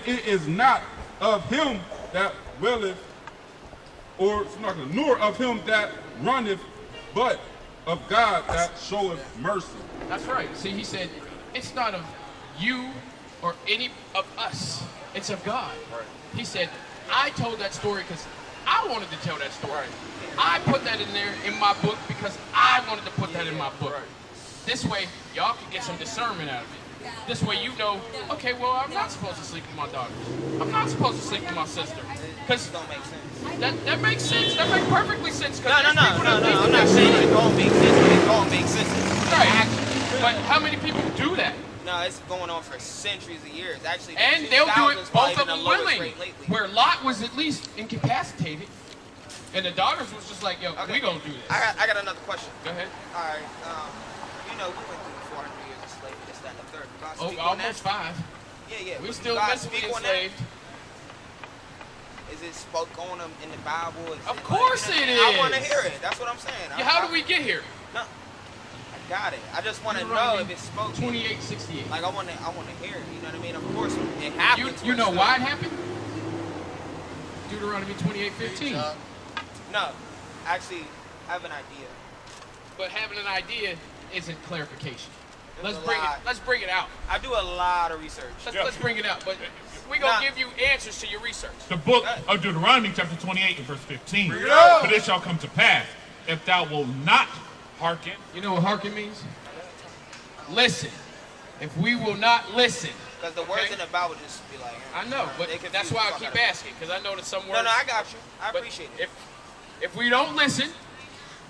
it is not of him that willeth, or nor of him that runneth, but of God that showeth mercy. That's right. See, he said, it's not of you or any of us. It's of God. Right. He said, I told that story because I wanted to tell that story. I put that in there in my book because I wanted to put that in my book. This way, y'all can get some discernment out of it. This way you know, okay, well, I'm not supposed to sleep with my daughters. I'm not supposed to sleep with my sister. Because that makes sense. That makes perfectly sense. No. I'm not saying it don't make sense, but it don't make sense. Right. But how many people do that? No, it's going on for centuries of years. Actually, and they'll do it both of them willing. Where Lot was at least incapacitated, and the daughters was just like, yo, we gonna do this. I got another question. Go ahead. All right. We went through 400 years of slavery, this, that, and the third. Almost 5. Yeah. We still mentally enslaved. Is it spoke on them in the Bible? Of course it is. I want to hear it. That's what I'm saying. Yeah, how do we get here? No. Got it. I just want to know if it's spoken. 28:68. Like I want to hear it. You know what I mean? Of course, it happened. You know why it happened? Deuteronomy 28:15. No, actually, I have an idea. But having an idea isn't clarification. Let's bring it out. I do a lot of research. Let's bring it out. But we're gonna give you answers to your research. The book of Deuteronomy, chapter 28 and verse 15. But it shall come to pass, if thou wilt not hearken. You know what hearken means? Listen. If we will not listen. Because the words in the Bible just be like. I know, but that's why I keep asking. Because I know that some words. No, I got you. I appreciate it. If we don't listen.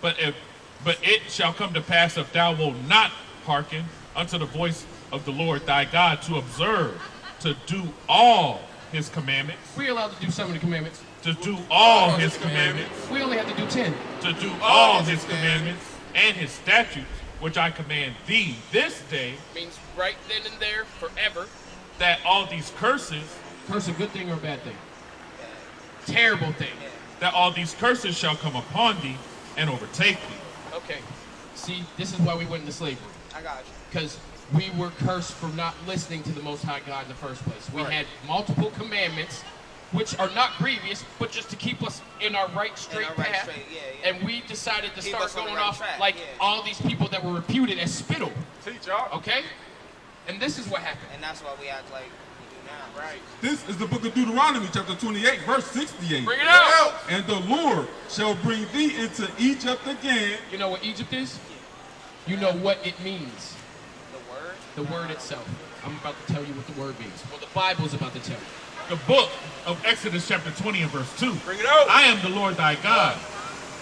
But it shall come to pass, if thou wilt not hearken unto the voice of the Lord thy God, to observe, to do all his commandments. We're allowed to do some of the commandments. To do all his commandments. We only have to do 10. To do all his commandments and his statutes, which I command thee this day. Means right then and there, forever. That all these curses. Curse a good thing or a bad thing? Terrible thing. That all these curses shall come upon thee and overtake thee. Okay. See, this is why we went into slavery. I got you. Because we were cursed for not listening to the Most High God in the first place. We had multiple commandments, which are not grievous, but just to keep us in our right, straight path. And we decided to start going off like all these people that were reputed as spittle. Teach y'all. Okay? And this is what happened. And that's why we act like we do now. Right. This is the book of Deuteronomy, chapter 28, verse 68. Bring it out. And the Lord shall bring thee into Egypt again. You know what Egypt is? You know what it means. The word? The word itself. I'm about to tell you what the word means. Well, the Bible's about to tell you. The book of Exodus chapter 20 and verse 2. Bring it out. I am the Lord thy God,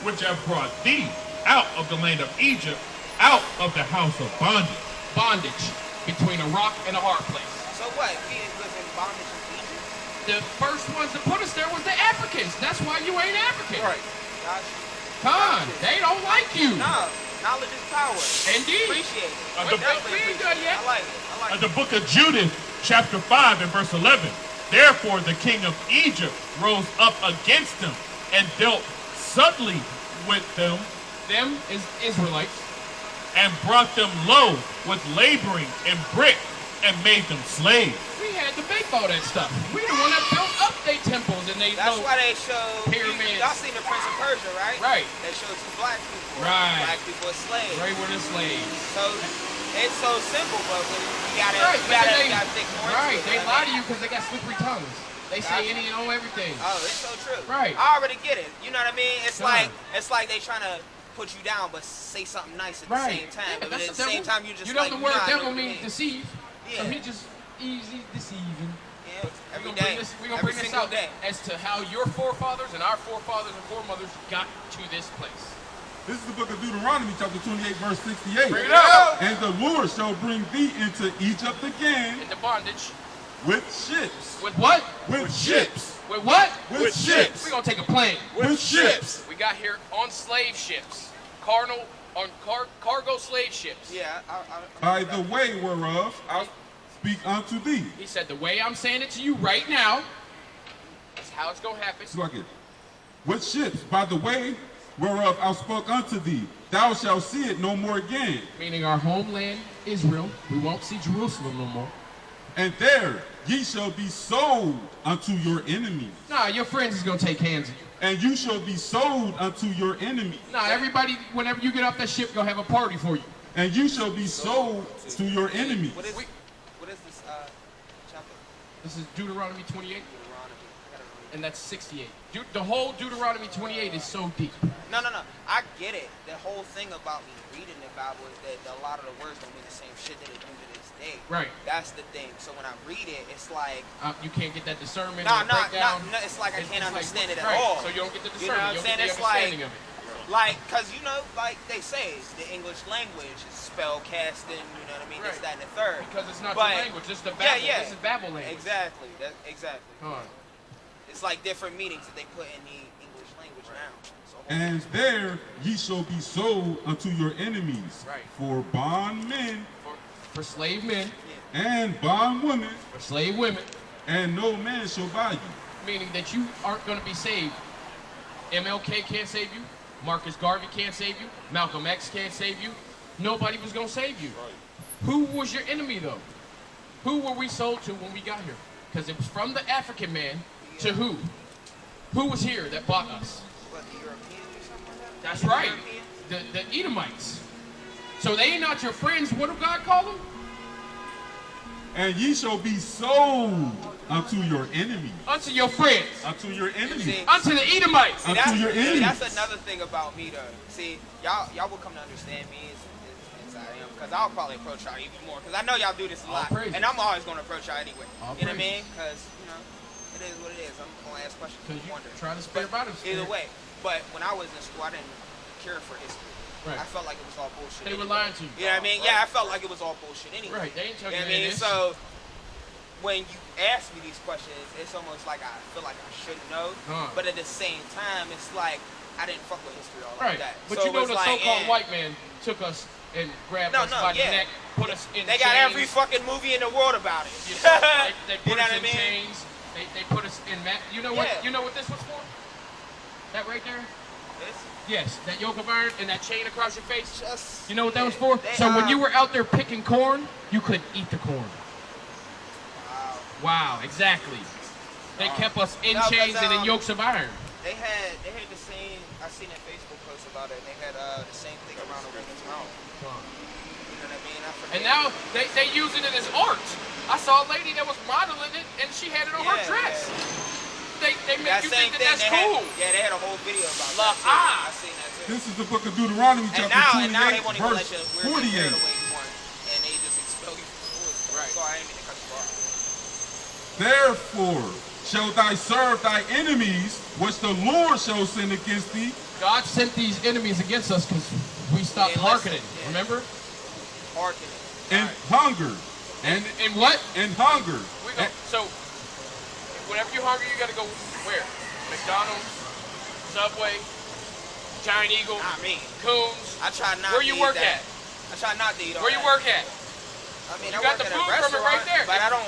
which have brought thee out of the land of Egypt, out of the house of bondage. Bondage between a rock and a hard place. So what? We was in bondage in Egypt? The first ones that put us there was the Africans. That's why you ain't African. Right. Gotcha. Con, they don't like you. No. Knowledge is power. Indeed. Appreciate it. We ain't done yet. I like it. The book of Judith, chapter 5 and verse 11. Therefore the king of Egypt rose up against them and dealt subtly with them. Them is Israelites. And brought them low with laboring and brick and made them slaves. We had to make all that stuff. We the one that built up their temples and they. That's why they show pyramids. Y'all seen the Prince of Persia, right? Right. They showed two black people. Right. Black people are slaves. Right, we're the slaves. So it's so simple, but you gotta think more. Right. Into it, They lie to you because they got slippery tongues. They say any and all everything. Oh, it's so true. Right. I already get it. You know what I mean? It's like they trying to put you down, but say something nice at the same time. Yeah, but at the same time, you just you know like, the word nah, devil means deceive. Yeah. So he just easy deceiving. Yeah. We're gonna bring this out as to how your forefathers and our forefathers and foremothers got to this place. This is the book of Deuteronomy, chapter 28, verse 68. Bring it out. And the Lord shall bring thee into Egypt again. Into bondage. With ships. With what? With ships. With what? With ships. We're gonna take a plane. With ships. We got here on slave ships. Cargo slave ships. Yeah. By the way whereof I speak unto thee. He said, the way I'm saying it to you right now is how it's gonna happen. With ships, by the way whereof I spoke unto thee, thou shalt see it no more again. Meaning our homeland, Israel. We won't see Jerusalem no more. And there ye shall be sold unto your enemies. Nah, your friends is gonna take hands of you. And you shall be sold unto your enemies. Nah, everybody, whenever you get off that ship, gonna have a party for you. And you shall be sold to your enemies. What is We- this chapter? This is Deuteronomy 28, Deuteronomy. I gotta read. and that's 68. The whole Deuteronomy 28 is so deep. No. I get it. The whole thing about me reading the Bible is that a lot of the words don't mean the same shit that they do to this day. Right. That's the thing. So when I read it, it's like, You can't get that discernment. nah, or breakdown. it's like I It's- can't it's like- understand it at right, all. So you don't get the You know what discernment. I'm You saying? don't get It's the like, understanding of it. like, cause you know, like they say, the English language is spell casting. You know what I mean? This, Right. that, and the third. Because it's not But- the language, it's the Yeah, Babel. yeah. This is Babel language. Exactly. Exactly. Come on. It's like different meanings that they put in the English language now. So And there ye shall be sold unto your enemies. Right. For bondmen For slave men, and bondwomen, for slave women, and no man shall buy you. meaning that you aren't going to be saved. MLK can't save you. Marcus Garvey can't save you. Malcolm X can't save you. Nobody was going to save you. Who was your enemy, though? Who were we sold to when we got here? Because it was from the African man to who? Who was here that bought us? what, the Europeans or something like that? That's The right. Europeans? The Edomites. So they ain't not your friends. What do God call them? And ye shall be sold unto your enemies. Unto your friends. Unto your enemies. See, Unto the Edomites. Unto your enemies. That's another thing about me, though. See, y'all will come to understand me as I am, because I'll probably approach y'all even more, because I know y'all do this a All lot, praises. and I'm always going to approach y'all anyway. All You know what I praises. mean? Because, you know, it is what it is. I'm going to ask questions Because and you wonder. trying to spare Bible Either spirit. way. But when I was in school, I didn't care for history. Right. I felt like it was all bullshit. They were anyway. lying to you. You know what I mean? Yeah, I felt like it was all bullshit anyway. Right, they ain't telling You know you what I mean? this. So when you ask me these questions, it's almost like I feel like I should know. But at the same time, it's like I didn't fuck with history all Right. like that. But So you know it's the like, so-called eh. white man took us and grabbed No, us no, by the yeah. neck, put us in They chains. got every fucking movie in the world about it. You know, they You put know us what I in mean? chains. They put us in You know what? Yeah. You know what this was for? That right there? It's Yes, that yoke of iron and that chain across your face. just, You know what that was for? They, So when you were out there picking corn, you couldn't eat the corn. Wow, exactly. They kept us in No, 'cause, chains and in yokes of iron. They had the same. I seen a Facebook post about it. And they had the same thing around the woman's mouth. You know what I mean? I forget. And now they using it as art. I saw a lady that was modeling it and she had it on her Yeah, dress. They make that you same think that thing. that's They cool. had, they had a whole video about La- that. Too. ah. I seen that too. This is the book of Deuteronomy, And chapter now 28, they won't even let verse you wear your hair 48. the way you want, and they just expel you from school. Right. Sorry, I didn't mean to cut you off. Therefore shall thy serve thy enemies, which the Lord shall send against thee, God sent these enemies against us because we stopped Yeah, listen, hearkening. yeah. Remember? Hearkening. and hunger, and And what? hunger. We go. So whenever you're hungry, you got to go where? McDonald's, Subway, Giant Eagle, Not me. Coons. I try not Where to you eat work that. at? I try not to eat all Where you that. work at? I mean, You I got work the at a food from it restaurant, right there. but I don't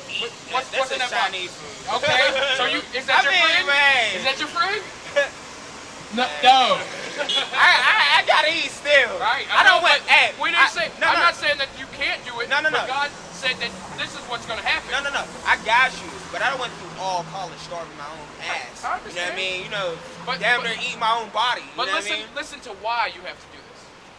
eat. What's This in is that box? Chinese food. Okay. So is that your friend? Man. Is that your friend? No. I gotta eat still. Right. I don't know, want. but Hey, we didn't say. No, I'm no. not saying that you can't do it. No, no, but no. God said that this is what's going to happen. No. I got you, but I don't went through all college starving my own ass. I You know what I understand. mean? You know, But- damn but- near eat my own body. You But know listen, what I mean? listen to why you have to do this.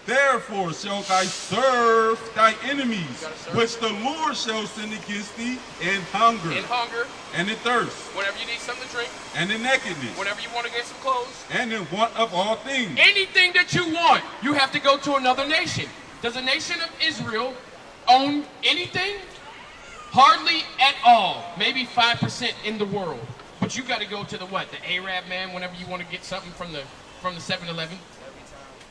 Therefore shall thy serve thy enemies, gotta serve which the Lord shall send against thee, in hunger, In hunger, and in thirst, whenever you need something to drink, and in nakedness, whenever you want to get some clothes, and in want of all things. anything that you want, you have to go to another nation. Does the nation of Israel own anything? Hardly at all. Maybe 5% in the world. But you got to go to the what? The Arab man whenever you want to get something from the 7-Eleven.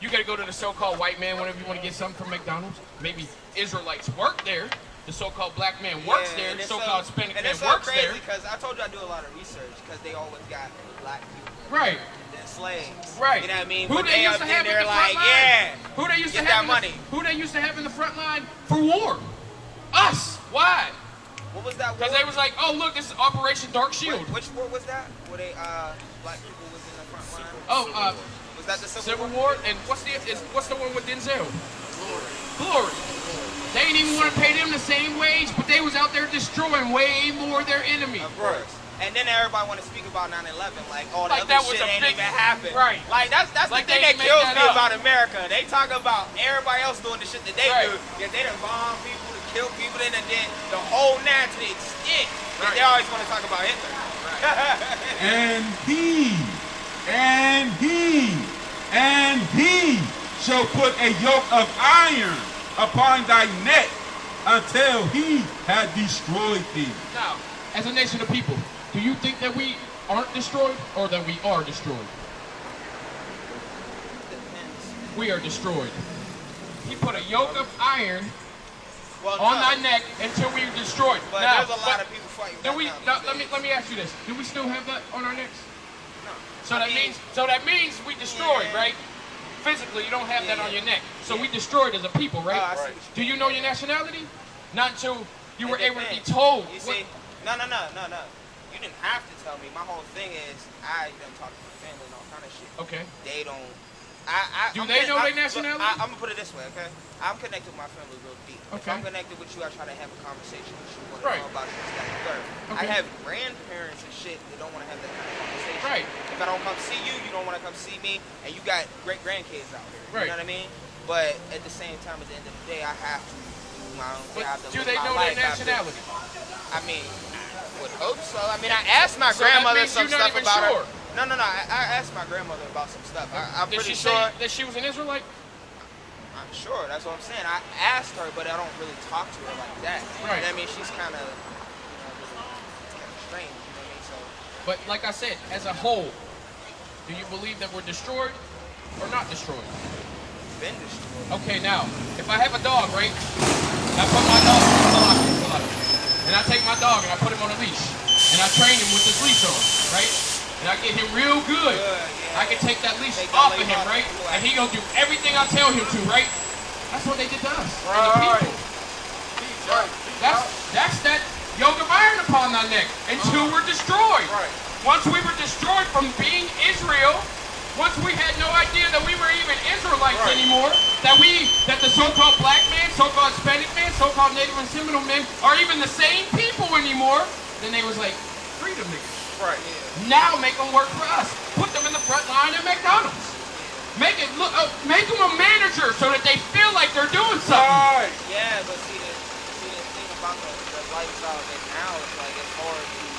You got to go to the so-called white man whenever you want to get something from McDonald's. Maybe Israelites work there. The so-called black man works there. The so-called Hispanic and man it's so works crazy there. because I told you I do a lot of research because they always got black people Right. than slaves. Right. You know what I mean? Who But they used up to in have in there the front like, line? yeah. Who they used to Get have that in money. who they used to have in the front line for war? Us. Why? What was that? Because war? they was like, oh look, this is Operation Dark Shield. Which war was that? Where they black people was in the front line? Oh, Was that the Civil War. And what's the one with Denzel? Glory. They didn't even want to pay them the same wage, but they was out there destroying way more of their enemy. Of course. And then everybody want to speak about 9/11, like all Like the that other was shit a ain't big- even happened. right. Like that's Like the thing they that make kills that me up. about America. They talk about everybody else doing the shit that they Right. do. Yeah, they done bomb people, to kill people, then the whole nine to the extent that Right. they always want to talk about Hitler. And he shall put a yoke of iron upon thy neck until he had destroyed thee. Now, as a nation of people, do you think that we aren't destroyed or that we are destroyed? Depends. We are destroyed. He put a yoke of iron Well, on no, thy neck until we are destroyed. but Now, there's a lot of people fighting. do we? back Now, let me ask you this: do we still have that on our necks? No. So I that mean, means we destroyed, yeah. right? Physically, you don't have that Yeah. on your neck. So we Yeah. destroyed as a people, right? Oh, I see what you Do you know your nationality? Not until you were It able to be depends. told. You what- see, no. You didn't have to tell me. My whole thing is, I done talk to my family and all kind of shit. Okay. They don't. Do they know their nationality? I'm gonna put it this way, okay? I'm connected with my family real deep. If Okay. I'm connected with you, I try to have a conversation with you, want to Right. know about this, that, and the third. I Okay. have grandparents and shit that don't want to have that kind of conversation. Right. If I don't come see you, you don't want to come see me, and you got great grandkids out here. Right. You know what I mean? But at the same time, at the end of the day, I have to do my own thing. I have to But do live they my know life. their I have to- nationality? I mean, I would hope so. I mean, I asked my So that grandmother means some you're not stuff even about sure. her. No. I asked my grandmother about some stuff. I'm Did pretty she sure. say that she was an Israelite? I'm sure. That's what I'm saying. I asked her, but I don't really talk to her like that. Right. I mean, she's kind of, strange. You know what I mean? So But like I said, as a whole, do you believe that we're destroyed or not destroyed? been destroyed. Okay, now, if I have a dog, right? I put my dog in the locker, and I take my dog and I put him on a leash, and I train him with this leash on, right? And I get him real good. I can take that leash Take that off of leash him, off. right? And he gonna do everything I tell him to, right? That's what they did to us, and the people. That's that yoke of iron upon thy neck until we're destroyed. Right. Once we were destroyed from being Israel, once we had no idea that we were even Israelites anymore, that the so-called black man, so-called Hispanic man, so-called Native and Seminole men are even the same people anymore, then they was like, freedom niggas. Right. Now make them work for us. Put them in the front line at McDonald's. Make them a manager so that they feel like they're doing something. Yeah, but see the thing about the lifestyle that now is like it's hard to make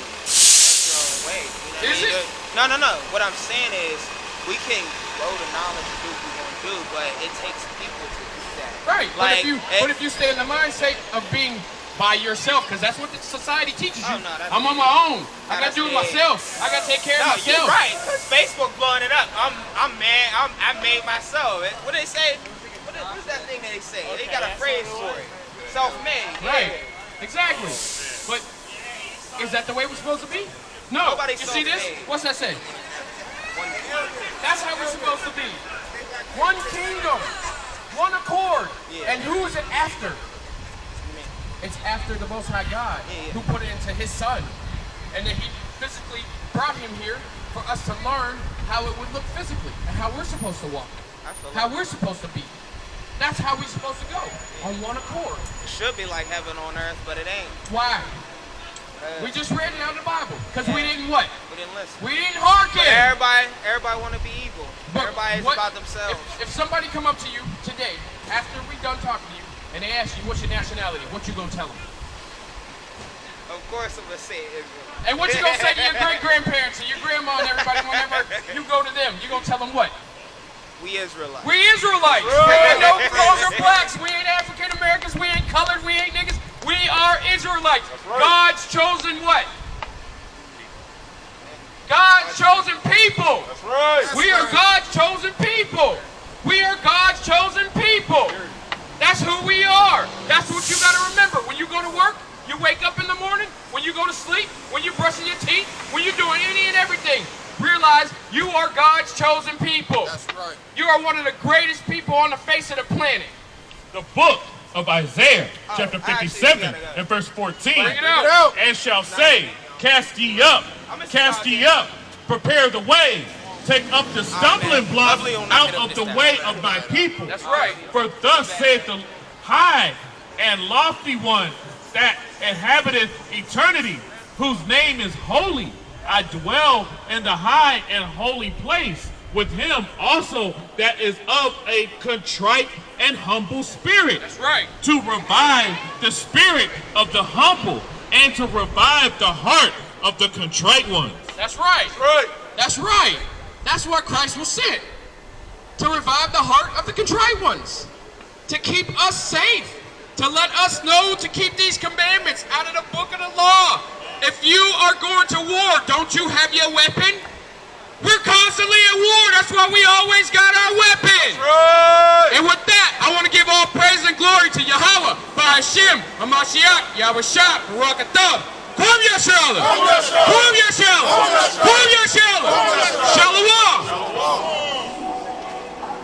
your own way. You know what Is I mean? it? No. What I'm saying is we can grow the knowledge and do what we want to do, but it takes people to do that. Right, Like, but if you stay in the mindset of being by yourself, because that's what the society teaches you. Oh, no, that's I'm on it. my own. I No, gotta do it that's it. myself. I gotta take care No, of you're myself. right. Cause Facebook blowing it up. I'm mad. I made myself. What they say? What's that thing that they say? They got a phrase for it. Self-made. Right. Exactly. But is that the way we're supposed to be? No. Nobody's You see this? self-made. What's that say? One- That's how we're supposed to be. One kingdom, one accord. Yeah. And who is it after? It's after the Most High God, Yeah. who put it into His Son, and that He physically brought Him here for us to learn how it would look physically and how we're supposed to walk, I feel how like we're supposed to be. That's how we're supposed to go, on one accord. it should be like heaven on earth, but it ain't. Why? Uh, We just read it out of the Bible, because we didn't what? we didn't listen. We didn't hearken. Everybody want to be evil. But Everybody's what- about themselves. If somebody come up to you today, after we done talking to you, and they ask you what's your nationality, what you gonna tell them? Of course, I'm gonna say Israel. And what you gonna say to your great-grandparents and your grandma and everybody whenever you go to them? You gonna tell them what? We Israelites. We Israelites. We ain't no longer blacks. We ain't African Americans. We ain't colored. We ain't niggas. We are Israelites. God's chosen what? God's chosen people. That's right. We are God's chosen people. We are God's chosen people. That's who we are. That's what you got to remember. When you go to work, you wake up in the morning, when you go to sleep, when you're brushing your teeth, when you're doing any and everything, realize you are God's chosen people. That's right. You are one of the greatest people on the face of the planet. The book of Isaiah, chapter actually, 57, you gotta go. and verse 14. Bring it out. And shall say, cast ye up, cast ye up, prepare the way, take up the stumbling block Lovely will not out get up of this the time. way of my people. That's right. For thus saith the high and lofty one that inhabiteth eternity, whose name is holy. I dwell in the high and holy place with him also that is of a contrite and humble spirit. That's right. To revive the spirit of the humble and to revive the heart of the contrite ones. That's right. That's right. That's right. That's why Christ was sent. To revive the heart of the contrite ones. To keep us safe. To let us know to keep these commandments out of the book of the law. If you are going to war, don't you have your weapon? We're constantly at war. That's why we always got our weapon. Right. And with that, I want to give all praise and glory to Yahweh, Ba'ashem, Hamashiach, Yahushua, Baruch Atah. Kum Yashala. Kum Yashala. Kum Yashala. Shalom.